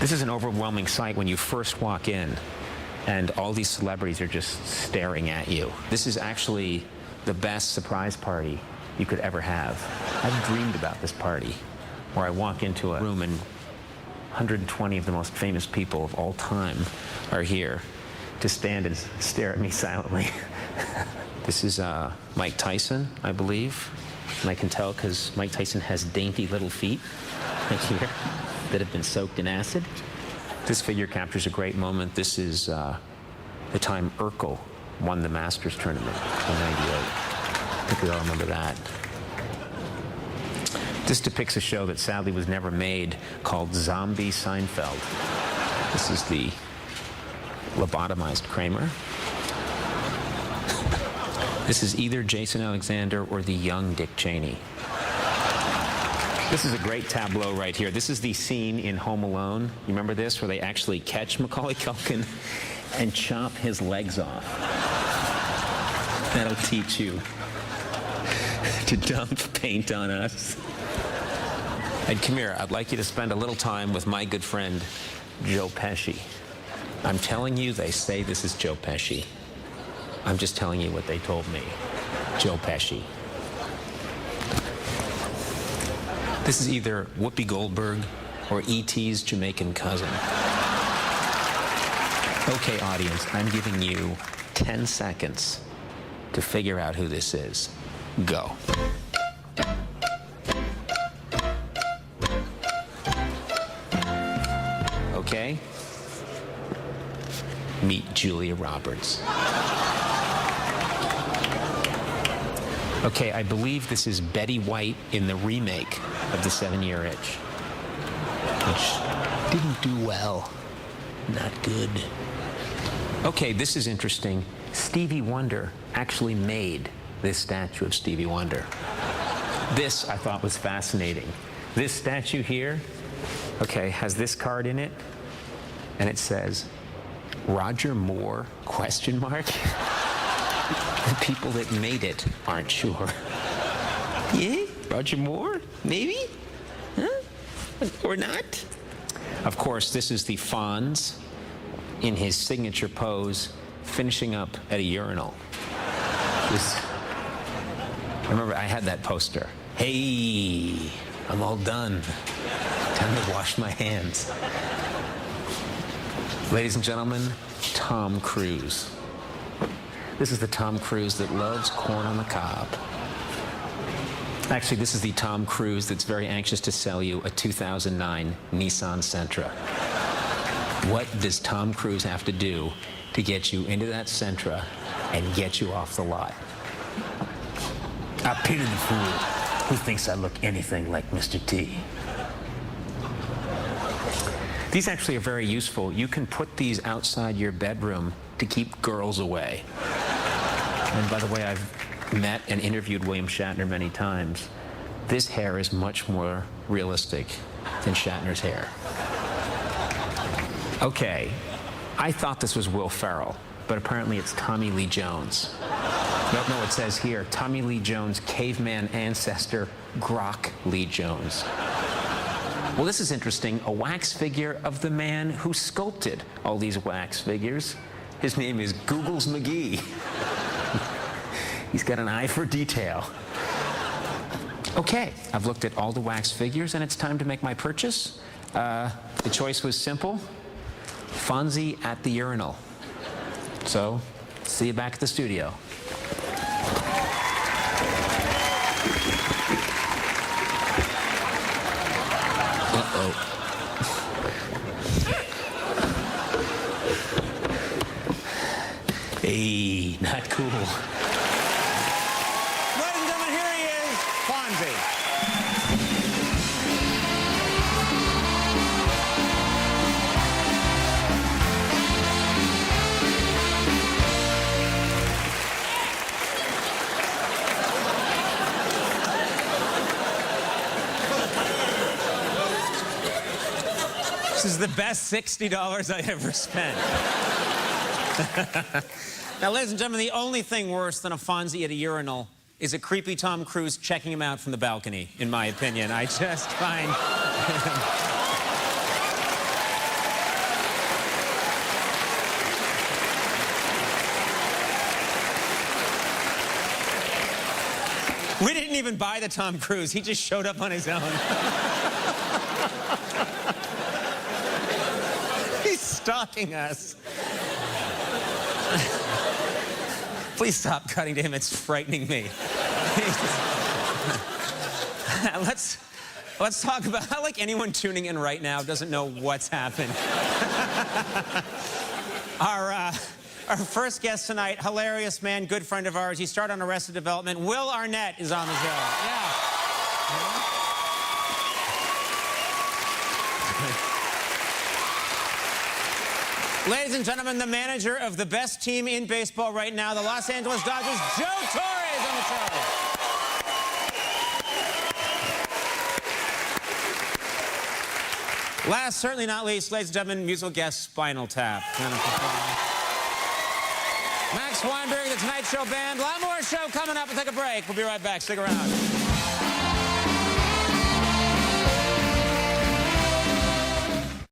This is an overwhelming sight when you first walk in, and all these celebrities are just staring at you. This is actually the best surprise party you could ever have. I've dreamed about this party, where I walk into a room and 120 of the most famous people of all time are here to stand and stare at me silently. This is Mike Tyson, I believe. And I can tell because Mike Tyson has dainty little feet right here that have been soaked in acid. This figure captures a great moment. This is the time Urkel won the Masters tournament in '98. I think we all remember that. This depicts a show that sadly was never made called Zombie Seinfeld. This is the lobotomized Kramer. This is either Jason Alexander or the young Dick Cheney. This is a great tableau right here. This is the scene in Home Alone. You remember this, where they actually catch Macaulay Culkin and chop his legs off. That'll teach you to dump paint on us. And come here, I'd like you to spend a little time with my good friend, Joe Pesci. I'm telling you, they say this is Joe Pesci. I'm just telling you what they told me. Joe Pesci. This is either Whoopi Goldberg or E.T.'s Jamaican cousin. Okay, audience, I'm giving you 10 seconds to figure out who this is. Go. Okay? Meet Julia Roberts. Okay, I believe this is Betty White in the remake of The 7-Year Itch, which didn't do well. Not good. Okay, this is interesting. Stevie Wonder actually made this statue of Stevie Wonder. This I thought was fascinating. This statue here, okay, has this card in it, and it says, Roger Moore, question mark? The people that made it aren't sure. Yeah? Roger Moore? Maybe? Huh? Or not? Of course, this is the Fonz in his signature pose, finishing up at a urinal. I remember I had that poster. Hey, I'm all done. Time to wash my hands. Ladies and gentlemen, Tom Cruise. This is the Tom Cruise that loves corn on the cob. Actually, this is the Tom Cruise that's very anxious to sell you a 2009 Nissan Sentra. What does Tom Cruise have to do to get you into that Sentra and get you off the lot? I pity the fool who thinks I look anything like Mr. T. These actually are very useful. You can put these outside your bedroom to keep girls away. And by the way, I've met and interviewed William Shatner many times. This hair is much more realistic than Shatner's hair. Okay, I thought this was Will Ferrell, but apparently it's Tommy Lee Jones. No, it says here, Tommy Lee Jones' caveman ancestor, Grok Lee Jones. Well, this is interesting, a wax figure of the man who sculpted all these wax figures. His name is Googles McGee. He's got an eye for detail. Okay, I've looked at all the wax figures, and it's time to make my purchase. The choice was simple. Fonzie at the urinal. So, see you back at the studio. Uh-oh. Hey, not cool. Ladies and gentlemen, here he is, Fonzie. This is the best $60 I ever spent. Now, ladies and gentlemen, the only thing worse than a Fonzie at a urinal is a creepy Tom Cruise checking him out from the balcony, in my opinion. I just find... even buy the Tom Cruise. He just showed up on his own. He's stalking us. Please stop cutting to him. It's frightening me. Let's talk about how, like, anyone tuning in right now doesn't know what's happened. Our first guest tonight, hilarious man, good friend of ours. He starred on Arrested Development. Will Arnett is on the show. Yeah. Ladies and gentlemen, the manager of the best team in baseball right now, the Los Angeles Dodgers, Joe Torre, is on the show. Last, certainly not least, ladies and gentlemen, musical guest Spinal Tap. Max Weinberg, The Tonight Show Band. A lot more show coming up. We'll take a break. We'll be right back. Stick around.